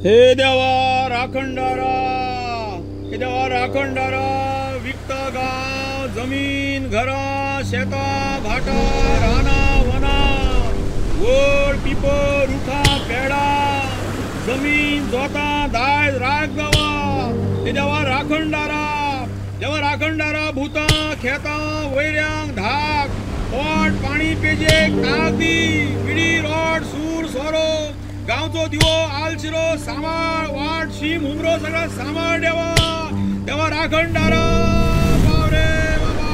हे देवा राखणदारा, हे देवा राखणदारा, विकत गाव, जमीन, घरा, शेता, भाटा, राना, वना, गोड, पिपर, रुखा, पेडा, जमीन, जोता, दाय, राग गावा, हे देवा राखणदारा, देवा राखणदारा, भूता, खेता, वैऱ्यांक, धाक, पोट, पाणी पेजे, कागदी, विडी, रॉड, सूर, सोरो, गावचो दिवो, आलशिरो, सांबाळ, वाट, शीम, उमरो, सगळा सांबाळ देवा, देवा राखणदारा, बावरे बाबा.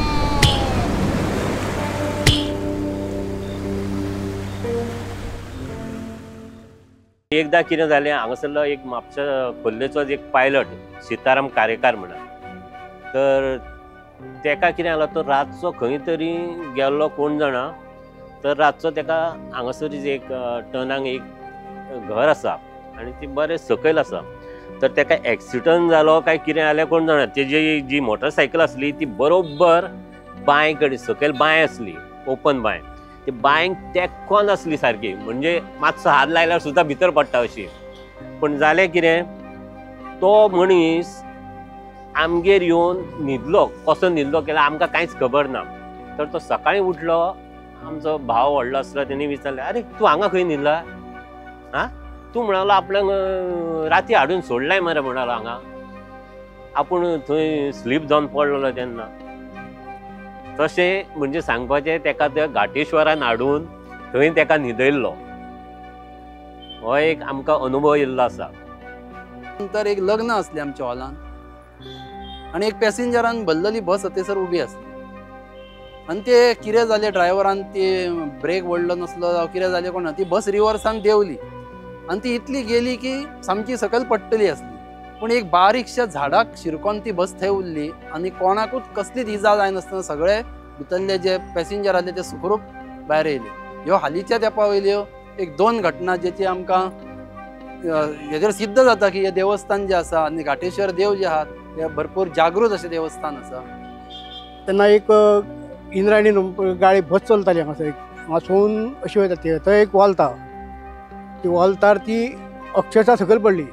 एकदा कितें जालें, हांगासरलो एक म्हापसा खोर्लेचो एक पायलट सिताराम कारेकार म्हणा, तर तेका कितें जालां, तो रातचो खंय तरी गेल्लो कोण जाणा, तर रातचो तेका हांगासर एक टर्नाक एक घर आसा आनी ती बरें सकयल आसा, तर तेका एक्सिडंट जालो काय कितें जालें कोण जाणा. तेजी जी मोटरसायकल आसली ती बरोबर बांय कडेन, सकयल बांय आसली, ओपन बांय, ती बांयक तेक्कोन आसली सारकी, म्हणजे मातसो हात लायल्यार सुद्दां भितर पडटा अशी. पण जालें कितें, तो मनीस आमगेर येवन न्हिदलो, कसो न्हिदलो केल्यार आमकां कांयच खबर ना. तर तो सकाळीं उठलो, आमचो भाव व्हडलो आसलो, तेणी विचारलें, अरे तूं हांगा खंय न्हिदला? तू म्हणालो आपल्याक राती हाडून सोडलाय मरे म्हणालो हांगा, आपूण थंय स्लीप जावन पडलेलो तेन्ना. तशें म्हणजे सांगपाचें, तेका त्या घाटेश्वरान हाडून थंय तेका न्हिदयल्लो. हो एक आमकां अनुभव येयल्लो आसा. नंतर एक लग्न असलें आमच्या हॉलान आनी एक पॅसेंजरान भरलेली बस थंयसर उबी आसली आनी ते कितें जालें, ड्रायव्हरान ती ब्रेक वडलो नसलो जावं कितें जालें कोण, ती बस रिवर्सान देंवली आनी ती इतली गेली की सामकी सकयल पडटली आसली. पूण एक बारीकशा झाडाक शिरकोन ती बस थंय उरली आनी कोणाकूच कसलीच इजा जायनासतना सगळे भितरले जे पॅसेंजर आसले ते सुखरूप भायर येयले. ह्यो हालींच्या तेंपा वयल्यो एक 2 घटना जेची आमकां हेजेर सिद्ध जाता की हे देवस्थान जे आसा आनी घाटेश्वर देव जे आहात हे भरपूर जागृत अशें देवस्थान आसा. तेन्ना एक इंद्रायणी गाडी बस चलताली हांगासर, हांगासून अशी वयता ती, थंय एक वॉल्ता, ती वॉल्तार ती अक्षरशा सकयल पडली,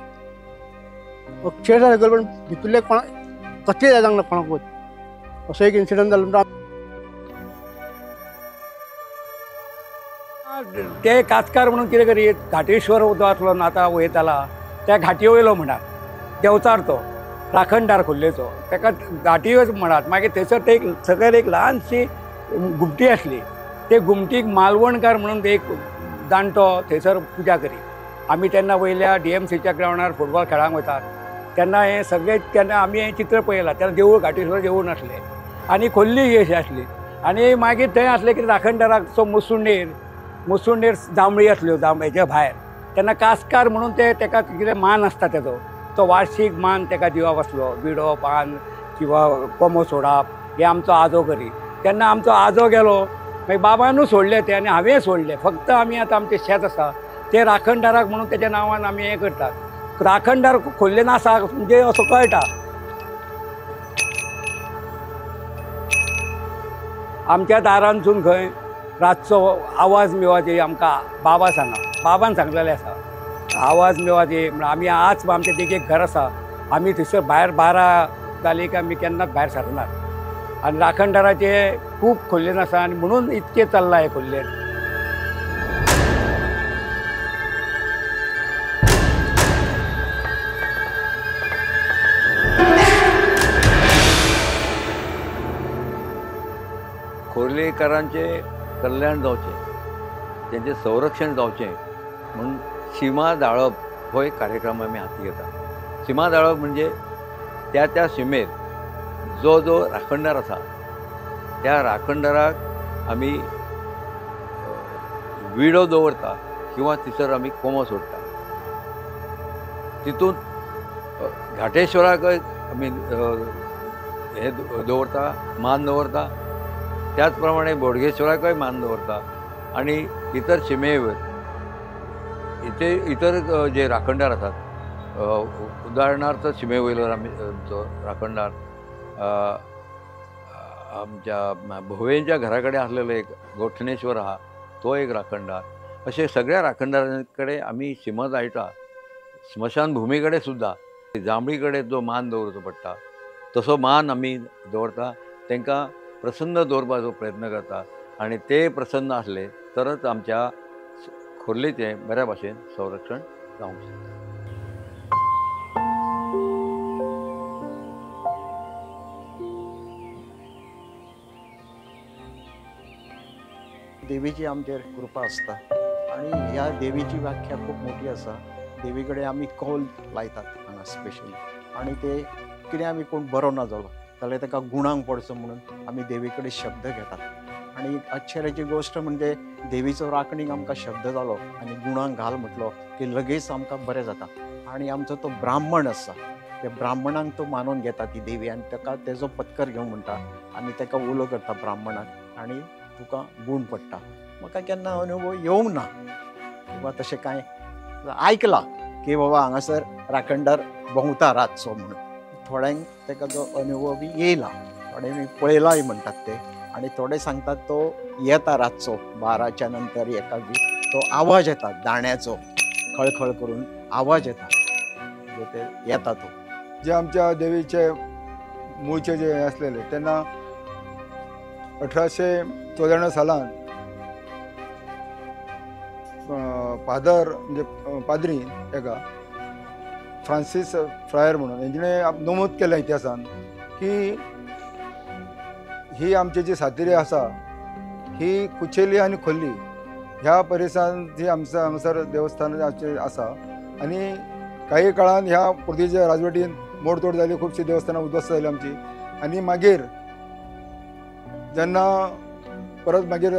अक्षरशा सकयल पण भितरले कोणा कसलेच जावंक ना कोणाकूच. असो एक इन्सिडंट जालो. ते कातकार म्हणून कितें करीत, घाटेश्वर जो आसलो न्हू आतां वयताला त्या घाटी वयलो म्हणटात, देंवचार तो राखणदार खोर्लेचो, ताका घाटी म्हणटात. मागीर थंयसर ते सकयल एक ल्हानशी घुमटी आसली, ते घुमटीक मालवणकार म्हणून एक जाणटो थंयसर पुजा करी. आमी तेन्ना वयल्या DMCच्या ग्रावंडार फुटबॉल खेळांक वतात तेन्ना हे सगळे, तेन्ना आमी हें चित्र पळयलां. तेन्ना देवूळ घाटेश्वर देवूळ नासलें आनी खोर्ली ही अशी आसली. आनी मागीर थंय आसलें की राखणदाराचो मुसुंडेर जांबळी आसल्यो हेच्या भायर. तेन्ना कासकार म्हणून तेका कितें मान आसता तेजो, तो वार्षीक मान तेका दिवप आसलो, विडो, पान किंवा कोमो सोडप, हे आमचो आजो करी. तेन्ना आमचो आजो गेलो, मागीर बाबानूय सोडलें तें आनी हांवें सोडलें. फक्त आमी आतां आमचें शेत आसा ते राखणदाराक म्हणून तेज्या नांवान आमी हें करतात. राखणदार खोर्लेन आसा म्हणजे असो कळटा. आमच्या दारांसून खंय रातचो आवाज मेवाचे आमकां बाबान सांगलेलें आसा, आवाज मेवाचे म्हण आमी आज आमचें एक घर आसा, आमी थंयसर भायर 12 जाली की आमी केन्नाच भायर सरनात. आनी राखणदाराचे खूब खोर्लेन आसा आनी म्हणून इतकें चल्लां हें खोर्लेन. खोर्लेकारांचे कल्याण जावचें, तेंचें संरक्षण जावचें म्हणून शिमा दाळप हो एक कार्यक्रम आमी हाती घेतात. शिमा दाळप म्हणजे त्या शिमेर जो राखणदार आसा त्या राखणदाराक आमी विडो दवरता किंवा थिसर आमी कोमो सोडटा. तितूंत घाटेश्वराकय आमी हे दवरता, मान दवरता, त्याच प्रमाणे बोडगेश्वराकय मान दवरता. आनी इतर शिमेवर इतर जे राखणदार आसात, उदाहरणार्थ शिमे वयलो आमी राखणदार आमच्या भोवेंच्या घरा कडेन आसलेलो एक गोठणेश्वर आहा, तो एक राखणदार. अशे सगळ्या राखणदारां कडेन आमी शिमत आयटा. स्मशानभुमीकडे सुद्धा जांभळीकडे जो मान दवरचो पडटा तसो मान आमी दवरता, तांकां प्रसन्न दवरपाचो प्रयत्न करता आनी ते प्रसन्न आसले तरच आमच्या खोर्लेचें बऱ्या भाशेन संरक्षण जावंक शकता. देवीची आमचेर कृपा आसता आनी ह्या देवीची व्याख्या खूब मोठी आसा. देवी कडेन आमी कौल लायतात हांगा स्पेशली, आनी ते कितें आमी कोण बरो ना जालो जाल्यार ताका गुणांक पडचो म्हणून आमी देवी कडेन शब्द घेतात. आनी आश्चर्याची गोश्ट म्हणजे देवीचो राखणीक आमकां शब्द जालो आनी गुणांक घाल म्हटलो की लगेच आमकां बरें जाता. आनी आमचो तो ब्राह्मण आसा, त्या ब्राह्मणांक तो मानून घेता ती देवी आनी ताका तेजो पत्कर घेवंक म्हणटा आनी ताका उलो करता ब्राह्मणाक आनी तुका गुण पडटा. म्हाका केन्ना अनुभव येवंक ना किंवा तशें कांय आयकलां की बाबा हांगासर राखणदार भोंवता रातचो म्हणून. थोड्यांक ताका जो अनुभव बी येयला, थोडे मी पळयलाय म्हणटात ते, आनी थोडे सांगतात तो येता रातचो 12च्या नंतर एका बी तो आवाज येता दाण्याचो, खळखळ करून आवाज येता, म्हणजे ते येता तो. जे आमच्या देवीचे मूळचे जे असलेले त्यांना 1894 सालान फादर म्हणजे पाद्री एका फ्रांसीस फ्रायर म्हणून हेंच्यानी नमूद केलें इतिहासान की ही आमची जी सातेरी आसा ही कुचेली आनी खोर्ली ह्या परिसरांत जी आमच्या हांगासर देवस्थान आसा. आनी काही काळान ह्या पुर्तुगेज राजवटीन मोडतोड जाली, खुबशी देवस्थानां उद्ध्वस्त जाली आमची. आनी मागीर जेन्ना परत मागीर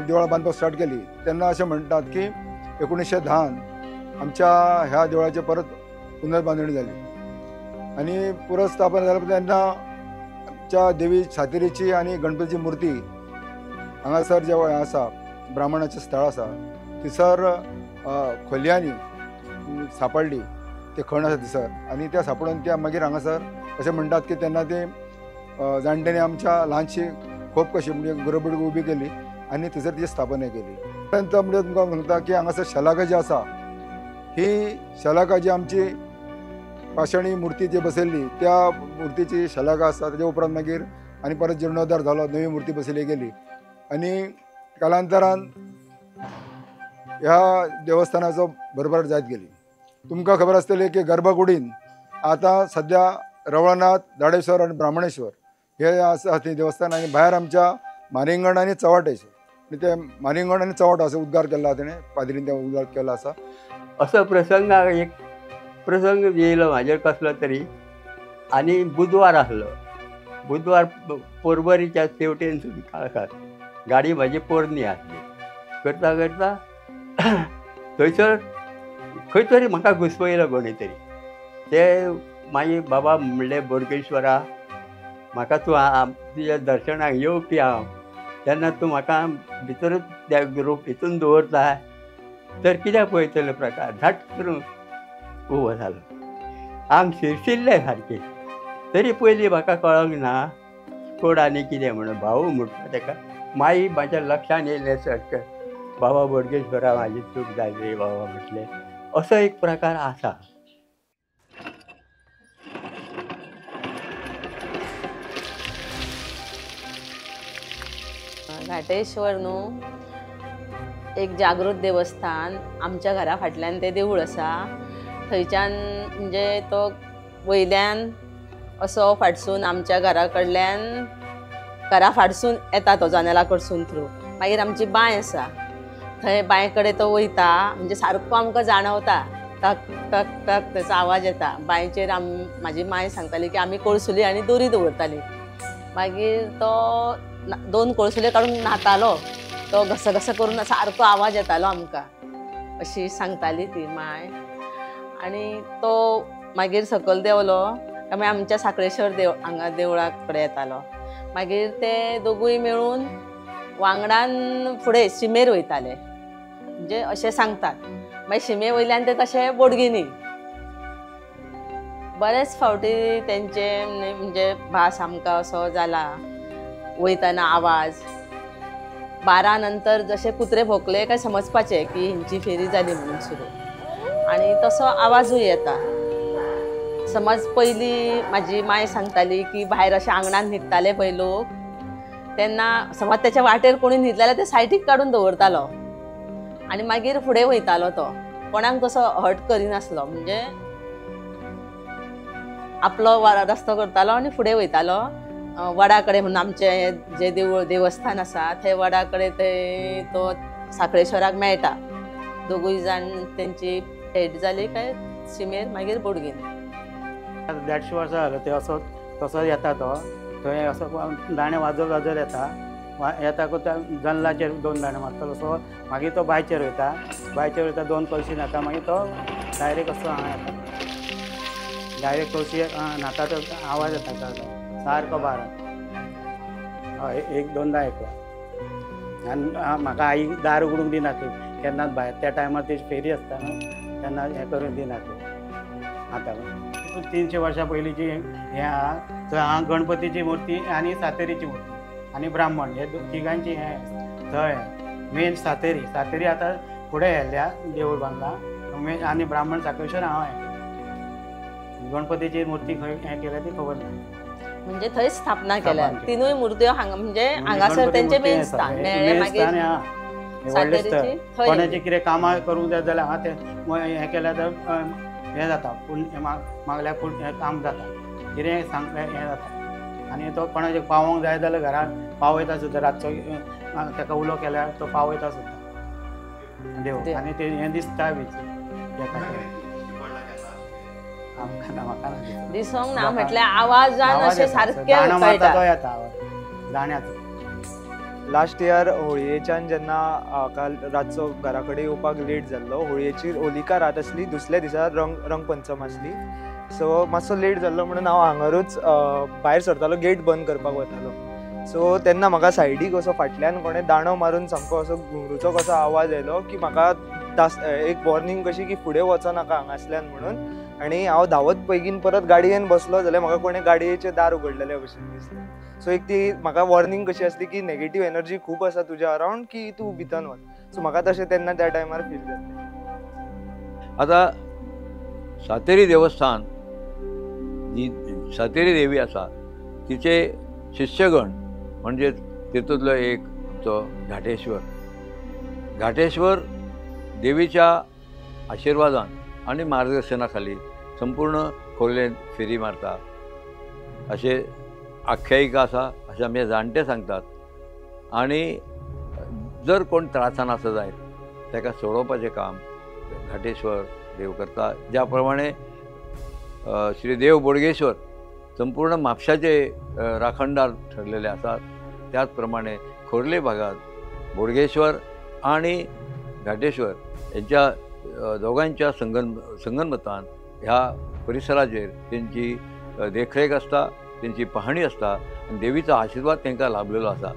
देवळां बांदपाक स्टार्ट केली तेन्ना अशें म्हणटात की 1910 आमच्या ह्या देवळाची परत पुनर्बांदणी जाली आनी पुनर्स्थापन जाले तेन्ना आमच्या देवी सातेरीची आनी गणपतीची मुर्ती हांगासर जे आसा ब्राह्मणाचें स्थळ आसा थंयसर खोलयांनी सापडली, ते खण आसा थंयसर आनी त्या सापडून त्या मागीर हांगासर अशें म्हणटात की तेन्ना ते जाणट्यांनी आमच्या ल्हानशी खोप कशी म्हणजे गरबड उबी केली आनी थंयसर तिची स्थापना केली. त्यानंतर म्हणजे तुमकां सांगता की हांगासर शलाका जी आसा ही शलाका जी आमची पाशाणी मुर्ती जी बसयल्ली त्या मुर्तीची शलाका आसा. तेज्या उपरांत मागीर आनी परत जीर्णोद्धार जालो, नवी मुर्ती बसयली गेली आनी कालांतरान ह्या देवस्थानाचो भरभराट जायत गेली. तुमकां खबर आसतली की गर्भकुडीन आतां सद्या रवळनाथ, दाडेश्वर आनी ब्राह्मणेश्वर हे आसा थंय देवस्थान आनी भायर आमच्या मारिंगण आनी चवाटेश्वर. ते मारिंगण आनी चवाट असो उद्गार केला तेणें पाद्रीन ते उद्गार केला आसा. असो प्रसंग एक प्रसंग येयलो म्हाजेर कसलो तरी आनी बुधवार आसलो. बुधवार पोरबरीच्या तेवटेन काळखात गाडी म्हाजी पोरणी आसली. करता करता थंयसर खंय तरी म्हाका घुसपयलो कोणी तरी. ते मागीर बाबा म्हणले बोडगेश्वरा म्हाका तूं तुज्या दर्शनाक येवपी हांव, तेन्ना तूं म्हाका भितरूच त्या ग्रूप हितून दवरता तर कित्याक पळयतलो प्रकार. झट करून उबो जालो. आंग शिरशिल्लें सारकें. तरी पयलीं म्हाका कळोंक ना कोण आनी कितें म्हणून. भाऊ म्हणटा ताका. मागीर म्हाज्या लक्षान येयलें सट बाबा बोडगेश्वरा म्हाजी चूक जाली बाबा म्हटलें. असो एक प्रकार आसा. घाटेश्वर न्हू एक जागृत देवस्थान. आमच्या घरा फाटल्यान तें देवूळ आसा. थंयच्यान म्हणजे तो वयल्यान असो फाटसून आमच्या घरा कडल्यान घरा फाटसून येता तो जनेला कडसून थ्रू. मागीर आमची बांय आसा थंय बांय कडेन तो वयता म्हणजे सारको आमकां जाणवता. टक टक टक तेचो आवाज येता. बांयचेर म्हाजी माय सांगताली की आमी कळसुली आनी दोरी दवरताली. मागीर तो 2 कळसुले काडून न्हातालो. तो घस करून सारको आवाज येतालो आमकां अशी सांगताली ती माय. आनी तो मागीर सकयल देंवलो काय मागीर आमच्या साखळेश्वर हांगा देवळा कडेन येतालो. मागीर ते दोगूय मेळून वांगडान फुडें शिमेर वयताले म्हणजे अशें सांगतात. मागीर शिमे वयल्यान ते तशे बोडगिनी. बरेच फावटी तेंचे म्हणजे भास आमकां असो जाला वयताना आवाज. 12 नंतर जशे कुत्रे भोंकले काय समजपाचें की हेंची फेरी जाली म्हणून सुरू. आणि तसो आवाजूय येता. समज पयलीं म्हाजी माय सांगताली की भायर अशें आंगणान न्हिदताले पळय लोक, तेन्ना समज त्याच्या वाटेर कोणी न्हिदले जाल्यार ते सायडीक काडून दवरतालो आनी मागीर फुडें वयतालो तो. कोणाक तसो हट करिनासलो, म्हणजे आपलो रस्तो करतालो आनी फुडें वयतालो. वडा कडेन म्हणून आमचें जे देवस्थान आसा थंय वडा कडेन थंय तो साखळेश्वराक मेळटा. दोगूय जाण तेंची भेट जाली काय शिमेर मागीर बोडगीन. 150 वर्सां जालो ते असो तसो येता तो. थंय असो दाणे वाजत येता. येता जल्लाचेर 2 दाणे मारता तसो. मागीर तो बांयचेर वयता 2 कळशी न्हाता. मागीर तो डायरेक्ट असो हांगा येता. डायरेक्ट कळशी न्हाता तो आवाज येता सारको बारा. हय 1-2दा आयकला. आनी म्हाका आई दार उगडूंक दिना ती केन्नाच भायर. त्या टायमार तेजी फेरी आसता न्हू, तेन्ना हें करूंक दिना ती. आतां 300 वर्सां पयलींची हें आहा. थंय हांगा गणपतीची मुर्ती आनी सातेरीची मुर्ती आनी ब्राह्मण हे तिगांची हें थंय मेन सातेरी आतां फुडें येयल्या देवूळ बांदलां आनी ब्राह्मण साखळेश्वर हांव हें गणपतीची मुर्ती खंय हें केल्या ती खबर ना. म्हणजे थंय स्थापना केल्या. तिनूय मुर्त्यो हांगा म्हणजे हांगासर तेंचे मेन स्थान मेळ्ळें. मागीर सातेरीची थंय कोणाचें कितें कामां करूंक जाय जाल्यार हांगा तें हें केल्यार तर हें जाता. मागल्यार हें काम जाता. कितें सांगलें हें जाता. आनी तो कोणाचें पावोंक जाय जाल्यार घरान पावयता सुद्दां. रातचो ताका उलो केल्यार तो पावयता सुद्दां देव. आनी तें हें दिसता बी दिसोंक ना म्हटल्यार आवाजान अशें सारकें येता दाण्याचो. लास्ट इयर होळयेच्यान जेन्ना म्हाका रातचो घरा कडेन येवपाक लेट जाल्लो, होळयेची होलिका रात आसली, दुसऱ्या दिसा रंगपंचम आसली. सो मातसो लेट जाल्लो म्हणून हांव हांगारूच भायर सरतालो, गेट बंद करपाक वतालो. सो तेन्ना म्हाका सायडीक असो फाटल्यान कोणें दांडो मारून सामको असो घुंगरूचो कसो आवाज येयलो की म्हाका एक वॉर्निंग कशी की फुडें वचो नाका हांगासल्यान म्हणून. आनी हांव धांवत पैगीन परत गाडयेन बसलो जाल्यार म्हाका कोणें गाडयेचें दार उगडलेले भशेन दिसलें. सो एक ती म्हाका वॉर्निंग कशी आसली की नेगेटीव एनर्जी खूब आसा तुज्या अरावंड की तूं भितन वच. सो म्हाका तशें तेन्ना त्या टायमार फील जालें. आतां सातेरी देवस्थान जी सातेरी देवी आसा तिचे शिष्यगण म्हणजे तितूंतलो एक आमचो घाटेश्वर देवीच्या आशिर्वादान आनी मार्गदर्शना खाली संपूर्ण खोर्लेंत फेरी मारता अशें आख्यायिका आसा अशें आमचे जाणटे सांगतात. आनी जर कोण त्रासान आसा जायत ताका सोडोवपाचें काम घाटेश्वर देव करता. ज्या प्रमाणे श्री देव बोडगेश्वर संपूर्ण म्हापशाचे राखणदार ठरलेले आसात, त्याच प्रमाणे खोर्ले भागात बोडगेश्वर आणि घाटेश्वर यांच्या दोगांच्या संगनमतान ह्या परिसराचेर तेंची देखरेख आसता, तेंची पाहणी आसता आनी देवीचो आशिर्वाद तांकां लाभलेलो आसा.